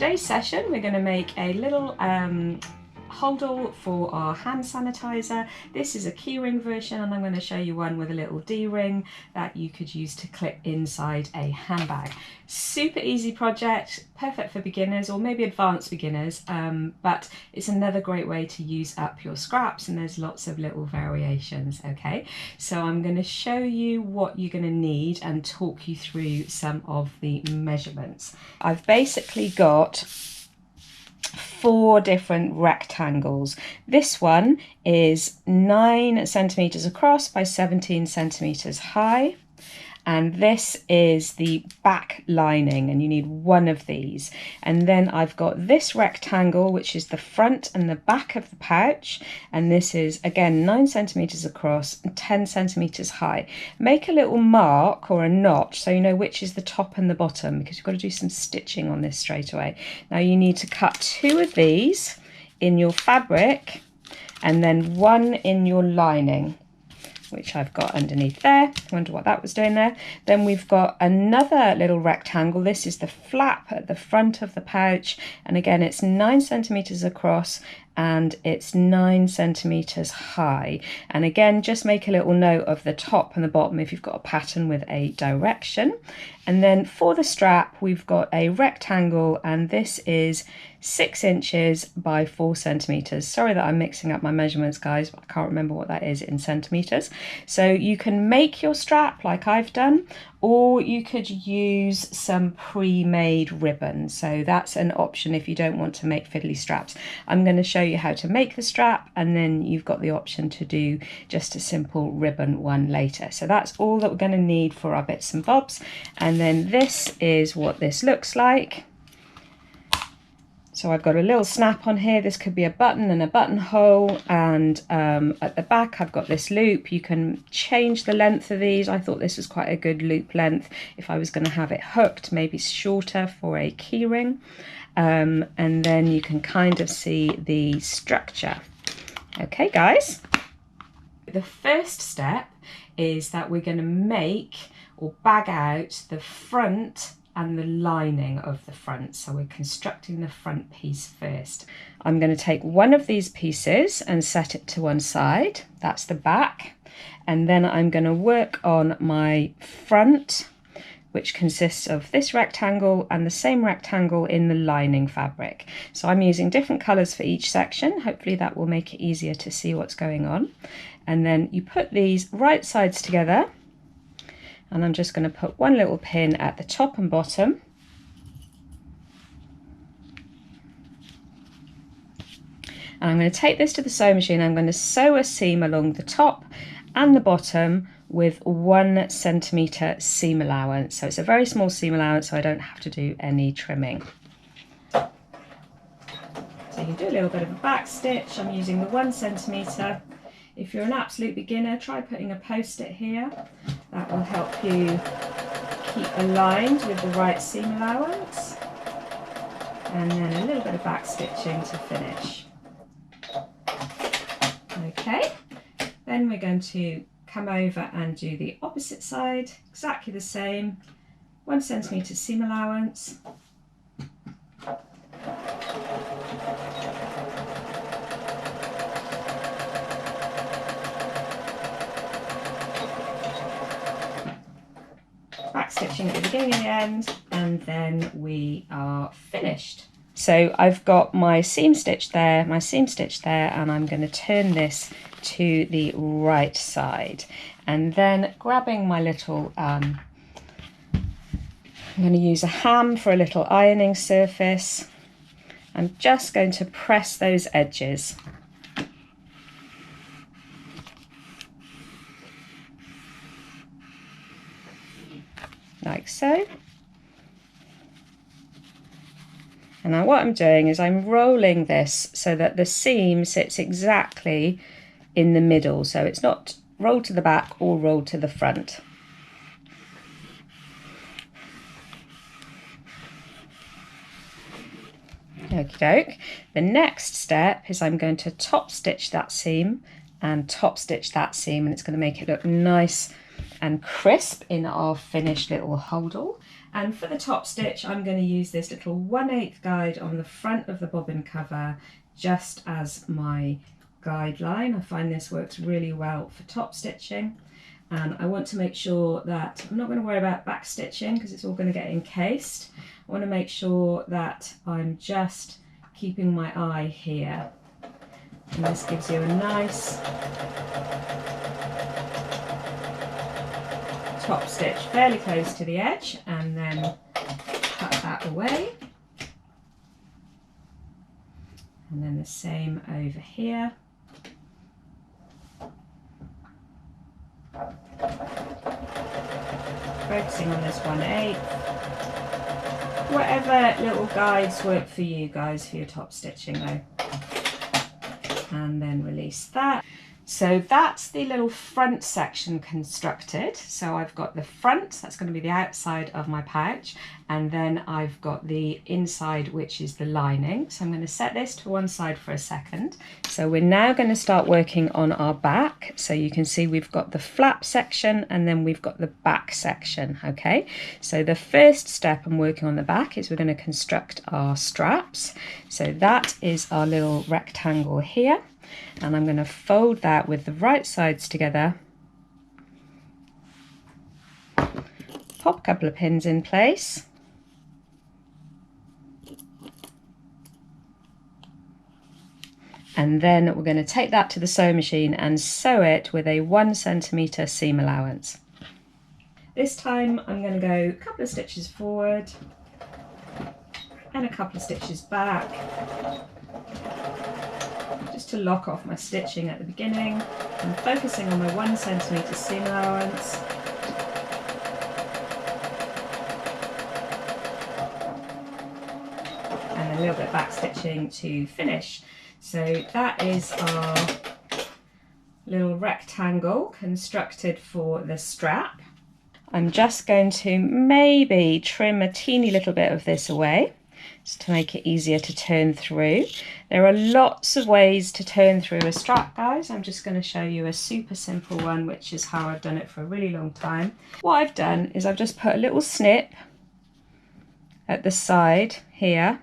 today's session we're going to make a little holdall for our hand sanitizer. This is a keyring version and I'm going to show you one with a little D-ring that you could use to clip inside a handbag. Super easy project, perfect for beginners or maybe advanced beginners, but it's another great way to use up your scraps, and there's lots of little variations. Okay, so I'm going to show you what you're going to need and talk you through some of the measurements. I've basically got 4 different rectangles. This one is 9 centimeters across by 17 centimeters high, and this is the back lining, and you need one of these. And then I've got this rectangle, which is the front and the back of the pouch, and this is again 9 centimeters across and 10 centimeters high. Make a little mark or a notch so you know which is the top and the bottom, because you've got to do some stitching on this straight away. Now you need to cut 2 of these in your fabric and then 1 in your lining, which I've got underneath there. Wonder what that was doing there. Then we've got another little rectangle. This is the flap at the front of the pouch, and again it's 9 centimeters across and it's 9 centimeters high. And again, just make a little note of the top and the bottom if you've got a pattern with a direction. And then for the strap, we've got a rectangle, and this is 6 inches by 4 centimeters. Sorry that I'm mixing up my measurements, guys, but I can't remember what that is in centimeters. So you can make your strap like I've done, or you could use some pre-made ribbon. So that's an option if you don't want to make fiddly straps. I'm going to show you how to make the strap, and then you've got the option to do just a simple ribbon one later. So that's all that we're going to need for our bits and bobs. And then this is what this looks like. So I've got a little snap on here. This could be a button and a buttonhole, and at the back I've got this loop. You can change the length of these. I thought this was quite a good loop length if I was going to have it hooked, maybe shorter for a keyring. And then you can kind of see the structure. Okay guys, the first step is that we're going to make or bag out the front and the lining of the front. So we're constructing the front piece first. I'm going to take one of these pieces and set it to one side. That's the back. And then I'm going to work on my front, which consists of this rectangle and the same rectangle in the lining fabric. So I'm using different colours for each section. Hopefully that will make it easier to see what's going on. And then you put these right sides together, and I'm just going to put one little pin at the top and bottom. And I'm going to take this to the sewing machine. I'm going to sew a seam along the top and the bottom with 1 centimetre seam allowance. So it's a very small seam allowance, so I don't have to do any trimming. So you can do a little bit of a back stitch. I'm using the 1 centimetre. If you're an absolute beginner, try putting a post-it here. That will help you keep aligned with the right seam allowance. And then a little bit of back stitching to finish. Okay, then we're going to come over and do the opposite side, exactly the same. 1 centimetre seam allowance. Back stitching at the beginning and the end, and then we are finished. So I've got my seam stitch there, and I'm going to turn this to the right side, and then grabbing my little I'm going to use a ham for a little ironing surface. I'm just going to press those edges. Like so. And now what I'm doing is I'm rolling this so that the seam sits exactly in the middle, so it's not rolled to the back or rolled to the front. Okie doke. The next step is I'm going to top stitch that seam and top stitch that seam, and it's going to make it look nice and crisp in our finished little holdall. And for the top stitch, I'm going to use this little 1/8 guide on the front of the bobbin cover just as my guideline. I find this works really well for top stitching. And I want to make sure that I'm not going to worry about back stitching because it's all going to get encased. I want to make sure that I'm just keeping my eye here. And this gives you a nice top stitch fairly close to the edge, and then cut that away. And then the same over here. Focusing on this 1/8. Whatever little guides work for you guys for your top stitching though. And then release that. So that's the little front section constructed. So I've got the front, that's going to be the outside of my pouch, and then I've got the inside, which is the lining. So I'm going to set this to one side for a second. So we're now going to start working on our back. So you can see we've got the flap section and then we've got the back section, okay? So the first step I'm working on the back is we're going to construct our straps. So that is our little rectangle here. And I'm going to fold that with the right sides together, pop a couple of pins in place, and then we're going to take that to the sewing machine and sew it with a 1 centimetre seam allowance. This time I'm going to go a couple of stitches forward and a couple of stitches back, just to lock off my stitching at the beginning. I'm focusing on my 1 centimetre seam allowance. And a little bit back stitching to finish. So that is our little rectangle constructed for the strap. I'm just going to maybe trim a teeny little bit of this away, just to make it easier to turn through. There are lots of ways to turn through a strap, guys. I'm just going to show you a super simple one, which is how I've done it for a really long time. What I've done is I've just put a little snip at the side here,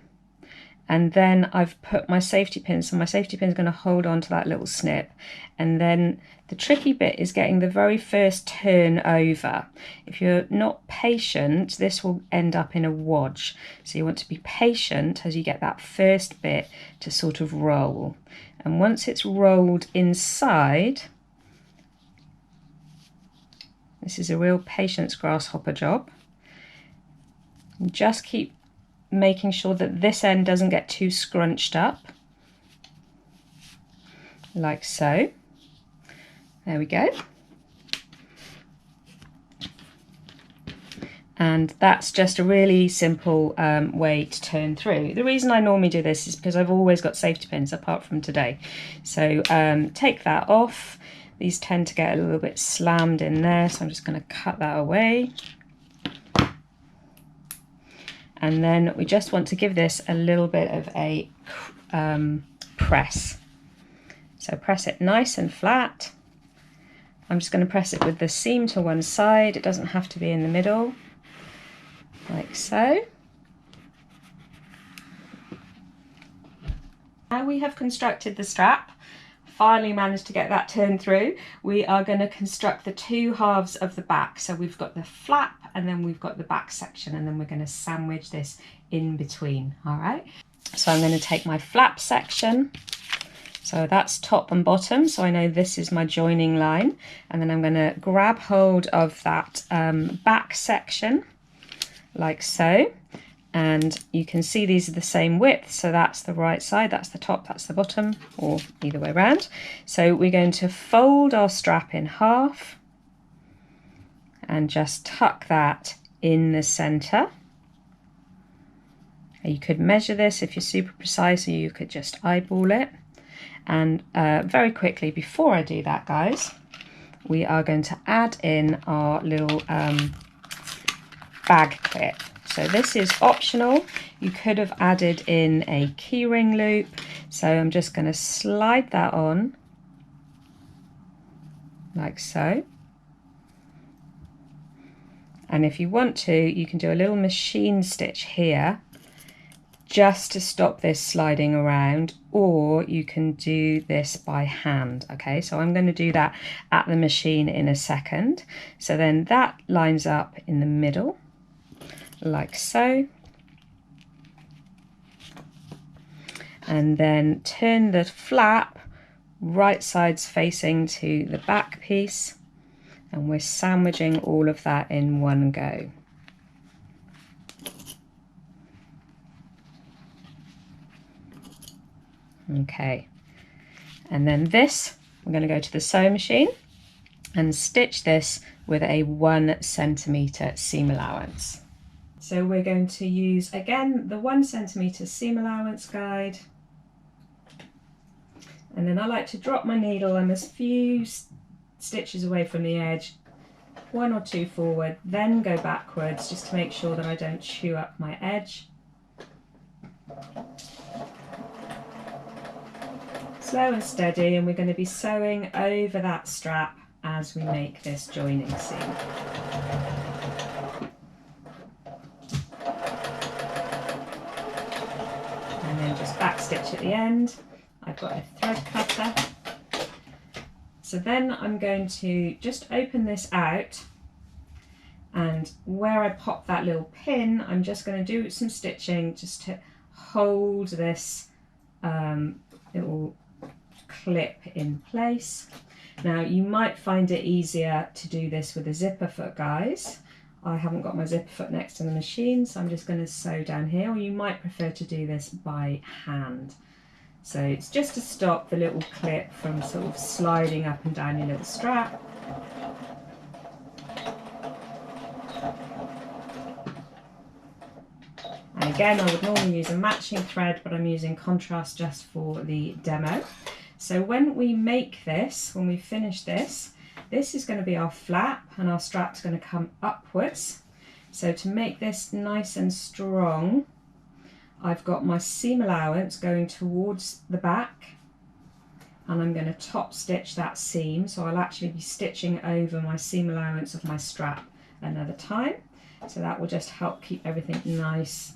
and then I've put my safety pin. So my safety pin is going to hold on to that little snip. And then the tricky bit is getting the very first turn over. If you're not patient, this will end up in a wodge. So you want to be patient as you get that first bit to sort of roll. And once it's rolled inside, this is a real patience grasshopper job. Just keep making sure that this end doesn't get too scrunched up, like so. There we go. And that's just a really simple way to turn through. The reason I normally do this is because I've always got safety pins apart from today. So take that off. These tend to get a little bit slammed in there, so I'm just going to cut that away. And then we just want to give this a little bit of a press. So press it nice and flat. I'm just going to press it with the seam to one side. It doesn't have to be in the middle, like so. Now we have constructed the strap, finally managed to get that turned through, we are going to construct the two halves of the back. So we've got the flap and then we've got the back section, and then we're going to sandwich this in between. All right, so I'm going to take my flap section, so that's top and bottom, so I know this is my joining line, and then I'm going to grab hold of that back section like so, and you can see these are the same width, so that's the right side, that's the top, that's the bottom, or either way around. So we're going to fold our strap in half and just tuck that in the center. You could measure this if you're super precise, or you could just eyeball it. And very quickly, before I do that, guys, we are going to add in our little bag clip. So this is optional. You could have added in a keyring loop. So I'm just going to slide that on like so. And if you want to, you can do a little machine stitch here just to stop this sliding around, or you can do this by hand. Okay, so I'm going to do that at the machine in a second. So then that lines up in the middle like so, and then turn the flap right sides facing to the back piece, and we're sandwiching all of that in one go. Okay, and then this, we're going to go to the sewing machine and stitch this with a 1 centimetre seam allowance. So we're going to use again the 1 centimetre seam allowance guide, and then I like to drop my needle. I'm a few stitches away from the edge, 1 or 2 forward, then go backwards just to make sure that I don't chew up my edge. Slow and steady, and we're going to be sewing over that strap as we make this joining seam. And then just back stitch at the end. I've got a thread cutter. So then I'm going to just open this out, and where I pop that little pin, I'm just going to do some stitching just to hold this little clip in place. Now you might find it easier to do this with a zipper foot, guys. I haven't got my zipper foot next to the machine, so I'm just going to sew down here, or you might prefer to do this by hand. So it's just to stop the little clip from sort of sliding up and down your little strap. And again, I would normally use a matching thread, but I'm using contrast just for the demo. So when we make this, when we finish this, this is going to be our flap, and our strap's going to come upwards. So to make this nice and strong, I've got my seam allowance going towards the back, and I'm going to top stitch that seam. So I'll actually be stitching over my seam allowance of my strap another time. So that will just help keep everything nice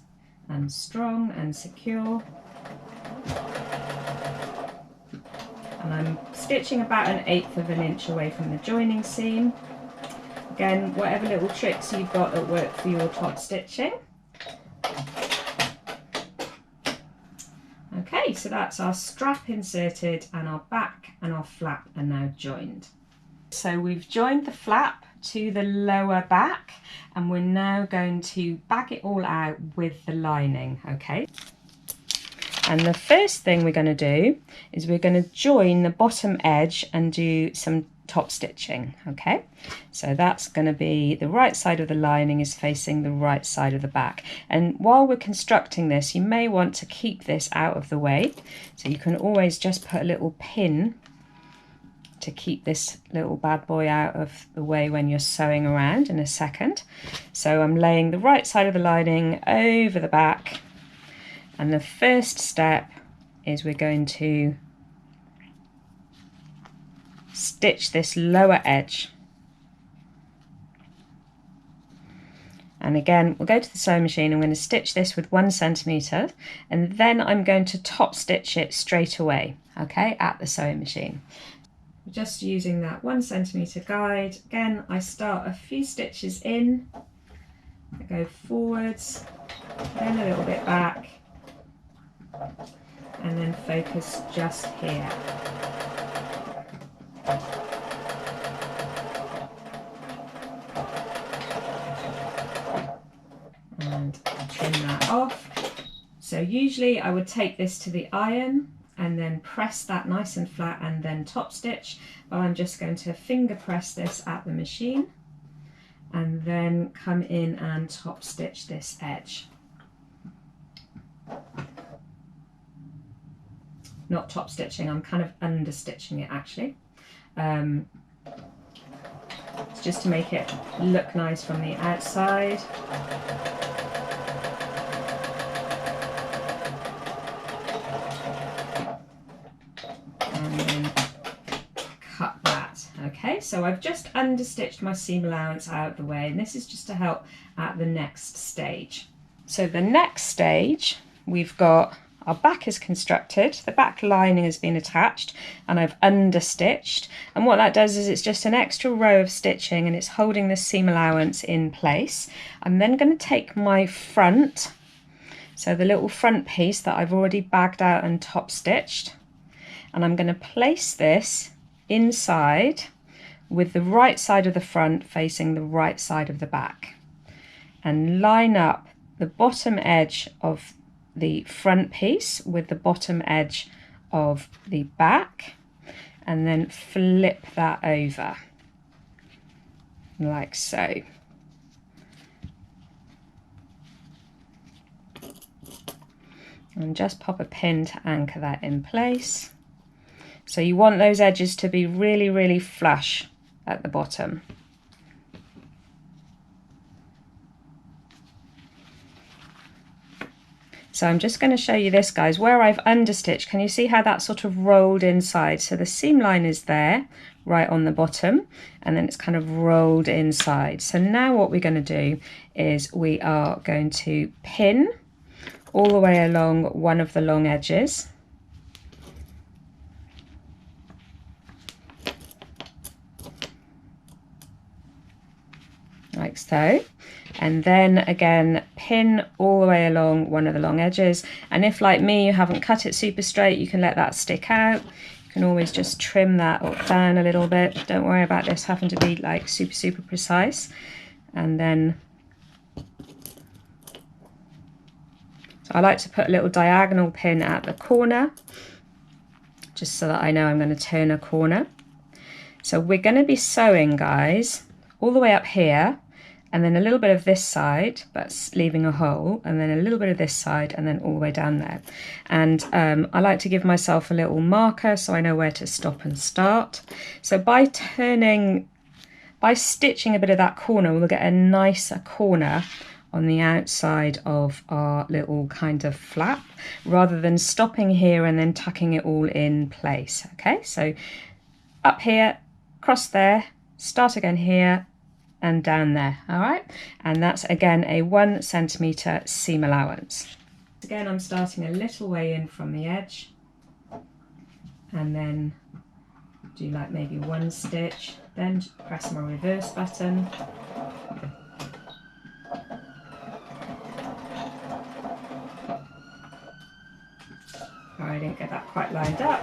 and strong and secure. And I'm stitching about 1/8 of an inch away from the joining seam. Again, whatever little tricks you've got that work for your top stitching. Okay, so that's our strap inserted, and our back and our flap are now joined. So we've joined the flap to the lower back, and we're now going to back it all out with the lining, okay? And the first thing we're going to do is we're going to join the bottom edge and do some top stitching, okay? So that's going to be the right side of the lining is facing the right side of the back. And while we're constructing this, you may want to keep this out of the way. So you can always just put a little pin to keep this little bad boy out of the way when you're sewing around in a second. So I'm laying the right side of the lining over the back. And the first step is we're going to stitch this lower edge. And again, we'll go to the sewing machine. I'm going to stitch this with 1 centimetre, and then I'm going to top stitch it straight away, okay, at the sewing machine. Just using that 1 centimetre guide. Again, I start a few stitches in, I go forwards, then a little bit back, and then focus just here. And trim that off. So usually I would take this to the iron and then press that nice and flat and then top stitch, but I'm just going to finger press this at the machine and then come in and top stitch this edge. Not top stitching, I'm kind of under stitching it actually. It's just to make it look nice from the outside. And then cut that. Okay, so I've just understitched my seam allowance out of the way, and this is just to help at the next stage. So the next stage, we've got our back is constructed, the back lining has been attached, and I've understitched, and what that does is it's just an extra row of stitching and it's holding the seam allowance in place. I'm then going to take my front, so the little front piece that I've already bagged out and top stitched, and I'm going to place this inside with the right side of the front facing the right side of the back, and line up the bottom edge of the front piece with the bottom edge of the back, and then flip that over like so. And just pop a pin to anchor that in place. So you want those edges to be really, really flush at the bottom. So I'm just going to show you this, guys, where I've understitched. Can you see how that sort of rolled inside? So the seam line is there, right on the bottom, and then it's kind of rolled inside. So now what we're going to do is we are going to pin all the way along one of the long edges. Like so. And then again pin all the way along one of the long edges, and if like me you haven't cut it super straight, you can let that stick out. You can always just trim that down a little bit. Don't worry about this having to be like super precise. And then so I like to put a little diagonal pin at the corner just so that I know I'm going to turn a corner. So we're going to be sewing, guys, all the way up here, and then a little bit of this side, but leaving a hole, and then a little bit of this side, and then all the way down there. And I like to give myself a little marker so I know where to stop and start. So by stitching a bit of that corner, we'll get a nicer corner on the outside of our little kind of flap, rather than stopping here and then tucking it all in place. Okay, so up here, cross there, start again here, and down there. All right, and that's again a 1 centimeter seam allowance. Again, I'm starting a little way in from the edge, and then do like maybe 1 stitch, then press my reverse button, oh, I didn't get that quite lined up.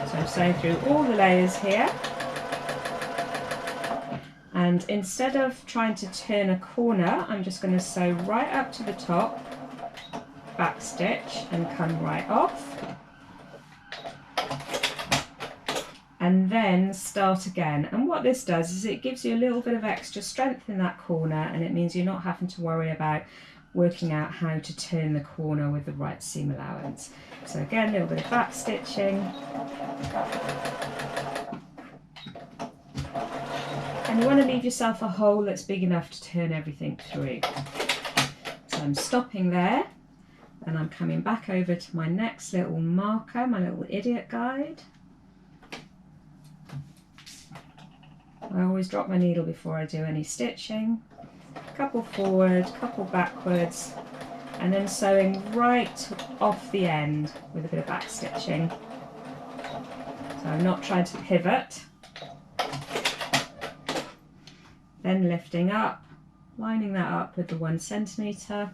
So I'm sewing through all the layers here, and instead of trying to turn a corner, I'm just going to sew right up to the top, back stitch, and come right off, and then start again. And what this does is it gives you a little bit of extra strength in that corner, and it means you're not having to worry about working out how to turn the corner with the right seam allowance. So again, a little bit of back stitching, and you want to leave yourself a hole that's big enough to turn everything through. So I'm stopping there, and I'm coming back over to my next little marker, my little idiot guide. I always drop my needle before I do any stitching. Couple forward, couple backwards, and then sewing right off the end with a bit of back stitching. So I'm not trying to pivot. Then lifting up, lining that up with the 1 centimeter.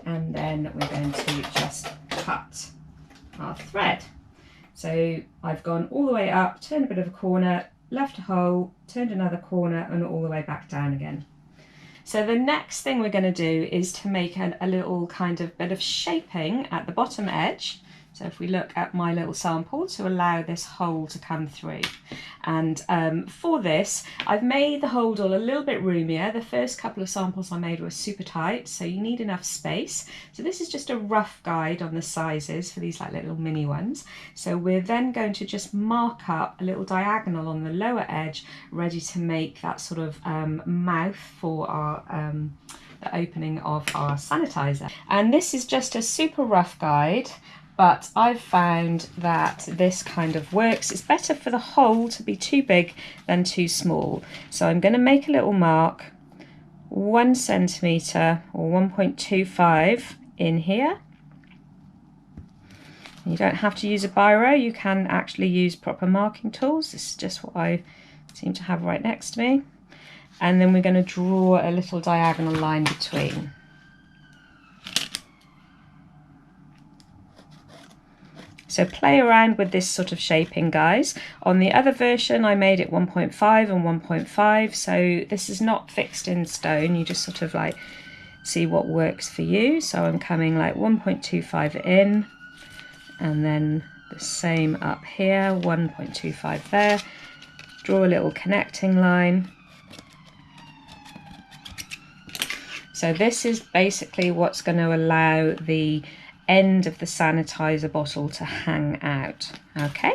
And then we're going to just cut our thread. So I've gone all the way up, turned a bit of a corner, left a hole, turned another corner, and all the way back down again. So the next thing we're going to do is to make a little kind of bit of shaping at the bottom edge. So if we look at my little sample to allow this hole to come through. And for this, I've made the holdall a little bit roomier. The first couple of samples I made were super tight, so you need enough space. So this is just a rough guide on the sizes for these like little mini ones. So we're then going to just mark up a little diagonal on the lower edge, ready to make that sort of mouth for our the opening of our sanitizer. And this is just a super rough guide, but I've found that this kind of works. It's better for the hole to be too big than too small. So I'm going to make a little mark, 1 centimetre or 1.25 in here. You don't have to use a biro, you can actually use proper marking tools. This is just what I seem to have right next to me. And then we're going to draw a little diagonal line between. So play around with this sort of shaping, guys. On the other version I made it 1.5 and 1.5, so this is not fixed in stone, you just sort of like see what works for you. So I'm coming like 1.25 in, and then the same up here, 1.25 there. Draw a little connecting line. So this is basically what's going to allow the end of the sanitizer bottle to hang out. Okay,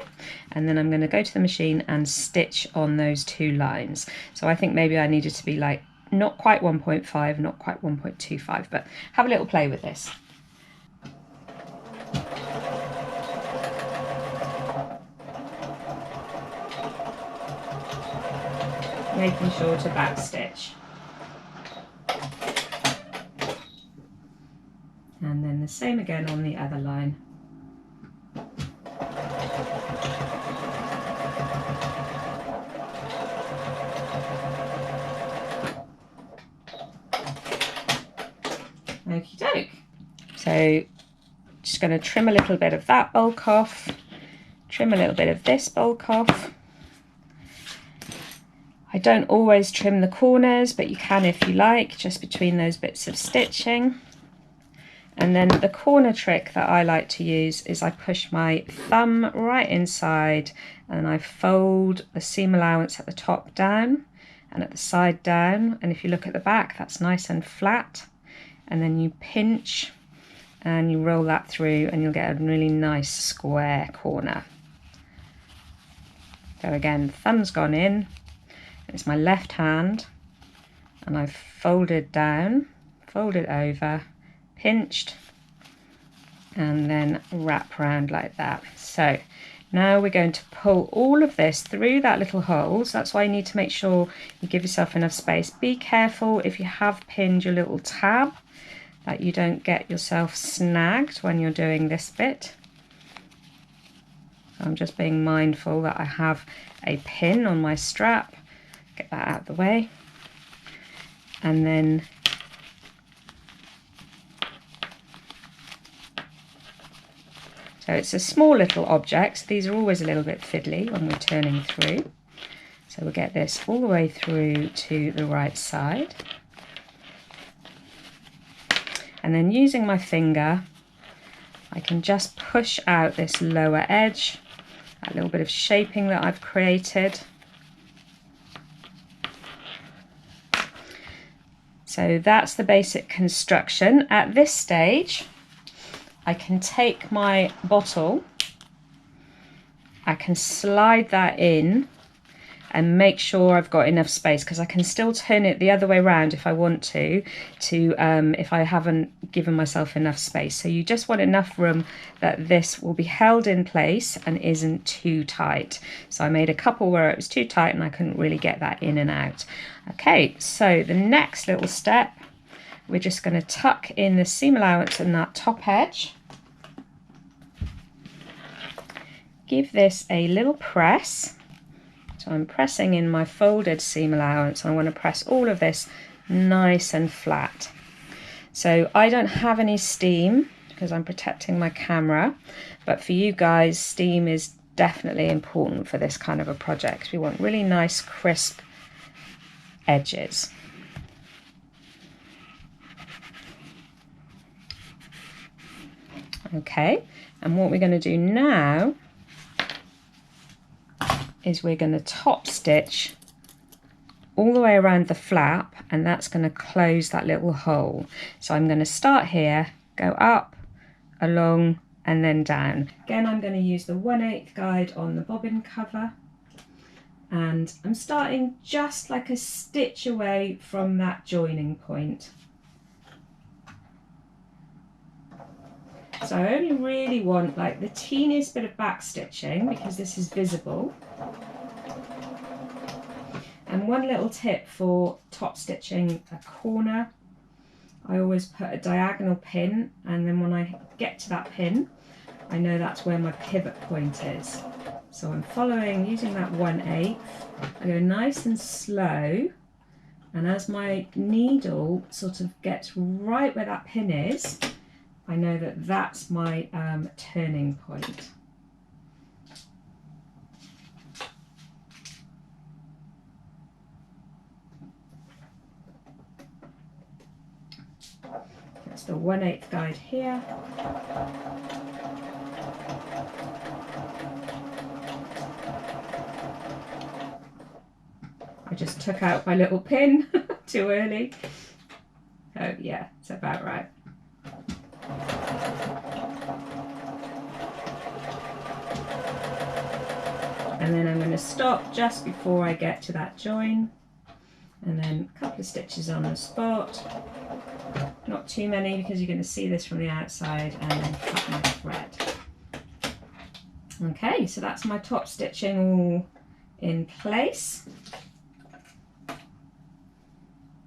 and then I'm going to go to the machine and stitch on those 2 lines. So I think maybe I needed to be like not quite 1.5, not quite 1.25, but have a little play with this. Making sure to back stitch. And then the same again on the other line. Okie doke. So just going to trim a little bit of that bulk off, trim a little bit of this bulk off. I don't always trim the corners, but you can if you like, just between those bits of stitching. And then the corner trick that I like to use is I push my thumb right inside and I fold the seam allowance at the top down and at the side down. And if you look at the back, that's nice and flat. And then you pinch and you roll that through and you'll get a really nice square corner. So again, thumb's gone in. It's my left hand and I've folded down, folded over, pinched, and then wrap around like that. So now we're going to pull all of this through that little holes. That's why you need to make sure you give yourself enough space. Be careful if you have pinned your little tab that you don't get yourself snagged when you're doing this bit. So I'm just being mindful that I have a pin on my strap. Get that out of the way. And then so it's a small little object. These are always a little bit fiddly when we're turning through. So we'll get this all the way through to the right side. And then using my finger, I can just push out this lower edge, that little bit of shaping that I've created. So that's the basic construction. At this stage, I can take my bottle, I can slide that in and make sure I've got enough space, because I can still turn it the other way around if I want to if I haven't given myself enough space. So you just want enough room that this will be held in place and isn't too tight. So I made a couple where it was too tight and I couldn't really get that in and out. Okay, so the next little step, we're just going to tuck in the seam allowance in that top edge. Give this a little press. So I'm pressing in my folded seam allowance and I want to press all of this nice and flat. So I don't have any steam because I'm protecting my camera, but for you guys, steam is definitely important for this kind of a project. We want really nice crisp edges. Okay, And what we're going to do now is we're going to top stitch all the way around the flap, and that's going to close that little hole. So I'm going to start here, go up, along, and then down. Again, I'm going to use the 1/8 guide on the bobbin cover, and I'm starting just like a stitch away from that joining point. So I only really want like the teeniest bit of back stitching because this is visible. And one little tip for top stitching a corner, I always put a diagonal pin, and then when I get to that pin, I know that's where my pivot point is. So I'm following, using that 1/8, I go nice and slow, and as my needle sort of gets right where that pin is, I know that that's my turning point. That's the 1/8 guide here. I just took out my little pin too early. Oh yeah, it's about right. And then I'm going to stop just before I get to that join, and then a couple of stitches on the spot. Not too many because you're going to see this from the outside, and then cut my thread. Okay, so that's my top stitching all in place.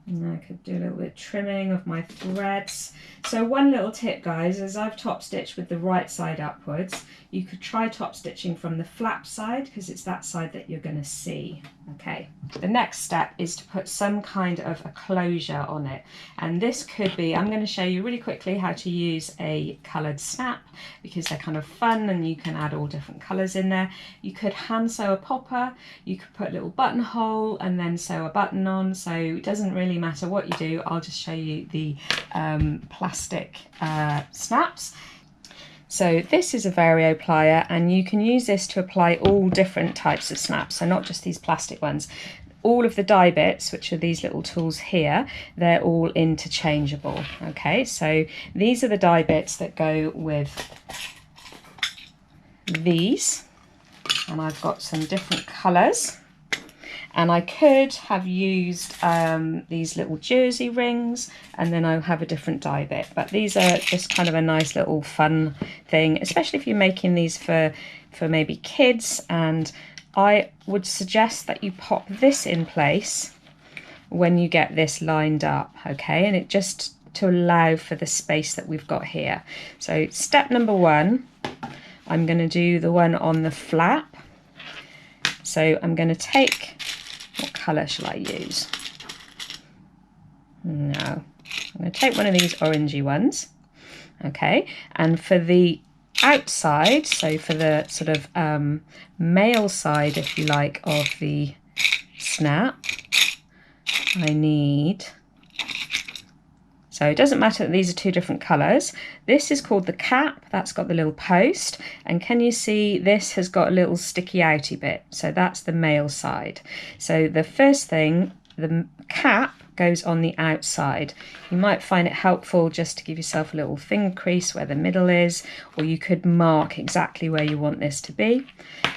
And I could do a little bit of trimming of my threads. So one little tip, guys, is I've top stitched with the right side upwards. You could try top stitching from the flap side because it's that side that you're going to see. Okay, the next step is to put some kind of a closure on it, and this could be, I'm going to show you really quickly how to use a coloured snap because they're kind of fun and you can add all different colours in there. You could hand sew a popper, you could put a little buttonhole and then sew a button on, so it doesn't really matter what you do. I'll just show you the plastic snaps. So this is a Vario plier, and you can use this to apply all different types of snaps, so not just these plastic ones. All of the die bits, which are these little tools here, they're all interchangeable. Okay, so these are the die bits that go with these, and I've got some different colours. And I could have used these little jersey rings, and then I'll have a different die bit. But these are just kind of a nice little fun thing, especially if you're making these for maybe kids. And I would suggest that you pop this in place when you get this lined up, okay? And it just to allow for the space that we've got here. So step number 1, I'm going to do the one on the flap. So I'm going to take, what colour shall I use? No, I'm going to take one of these orangey ones, okay, and for the outside, so for the sort of male side, if you like, of the snap, I need, so it doesn't matter that these are 2 different colours. This is called the cap, that's got the little post, and can you see this has got a little sticky outy bit, so that's the male side. So the first thing, the cap goes on the outside. You might find it helpful just to give yourself a little finger crease where the middle is, or you could mark exactly where you want this to be.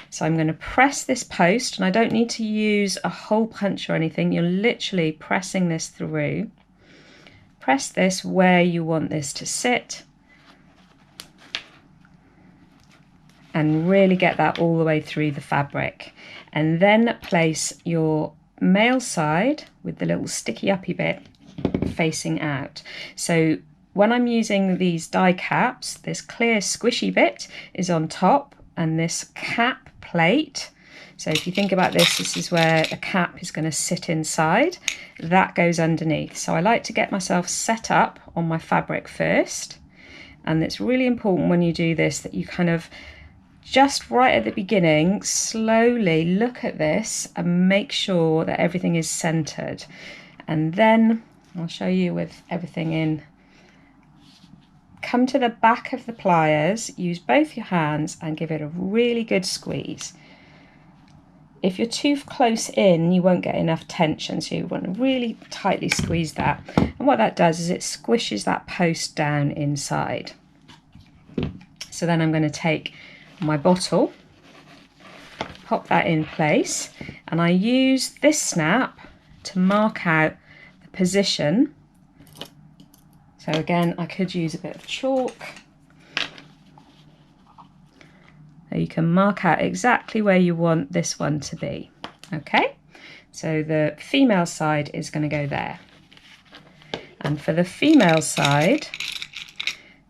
So I'm going to press this post, and I don't need to use a hole punch or anything, you're literally pressing this through. Press this where you want this to sit, and really get that all the way through the fabric, and then place your male side with the little sticky uppy bit facing out. So when I'm using these die caps, this clear squishy bit is on top, and this cap plate, so if you think about this, this is where the cap is going to sit inside, that goes underneath. So I like to get myself set up on my fabric first, and it's really important when you do this that you kind of just right at the beginning slowly look at this and make sure that everything is centered, and then I'll show you with everything in come to the back of the pliers, use both your hands and give it a really good squeeze. If you're too close in, you won't get enough tension, so you want to really tightly squeeze that. And what that does is it squishes that post down inside. So then I'm going to take my bottle, pop that in place, and I use this snap to mark out the position. So again, I could use a bit of chalk. So you can mark out exactly where you want this one to be. Okay, so the female side is going to go there. And for the female side,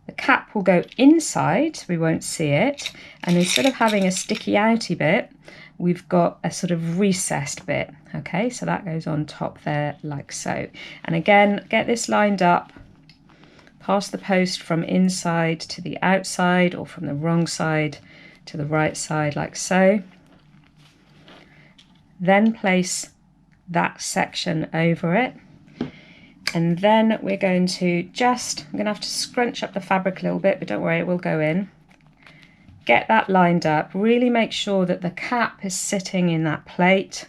the cap will go inside, so we won't see it. And instead of having a sticky outy bit, we've got a sort of recessed bit. Okay, so that goes on top there like so. And again, get this lined up. Pass the post from inside to the outside, or from the wrong side to the right side like so. Then place that section over it. And then we're going to I'm going to have to scrunch up the fabric a little bit, but don't worry, it will go in. Get that lined up. Really make sure that the cap is sitting in that plate.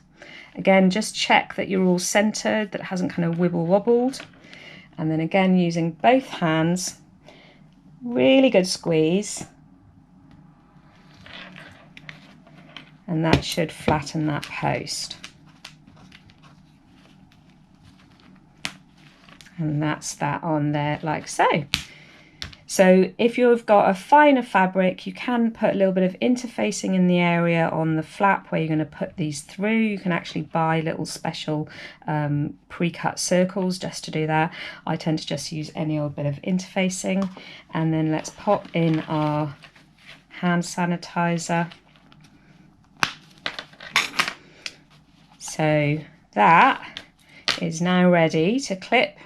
Again, just check that you're all centered, that it hasn't kind of wibble wobbled. And then again, using both hands, really good squeeze. And that should flatten that post. And that's that on there like so. So if you've got a finer fabric, you can put a little bit of interfacing in the area on the flap where you're going to put these through. You can actually buy little special pre-cut circles just to do that. I tend to just use any old bit of interfacing. And then let's pop in our hand sanitizer. So that is now ready to clip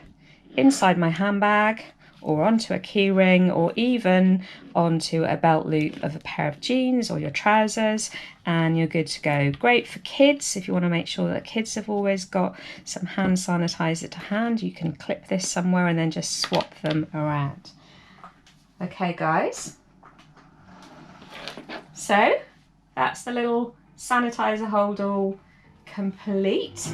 inside my handbag, or onto a keyring, or even onto a belt loop of a pair of jeans or your trousers, and you're good to go. Great for kids. If you want to make sure that kids have always got some hand sanitizer to hand, you can clip this somewhere and then just swap them around. Okay guys, so that's the little sanitizer hold all complete.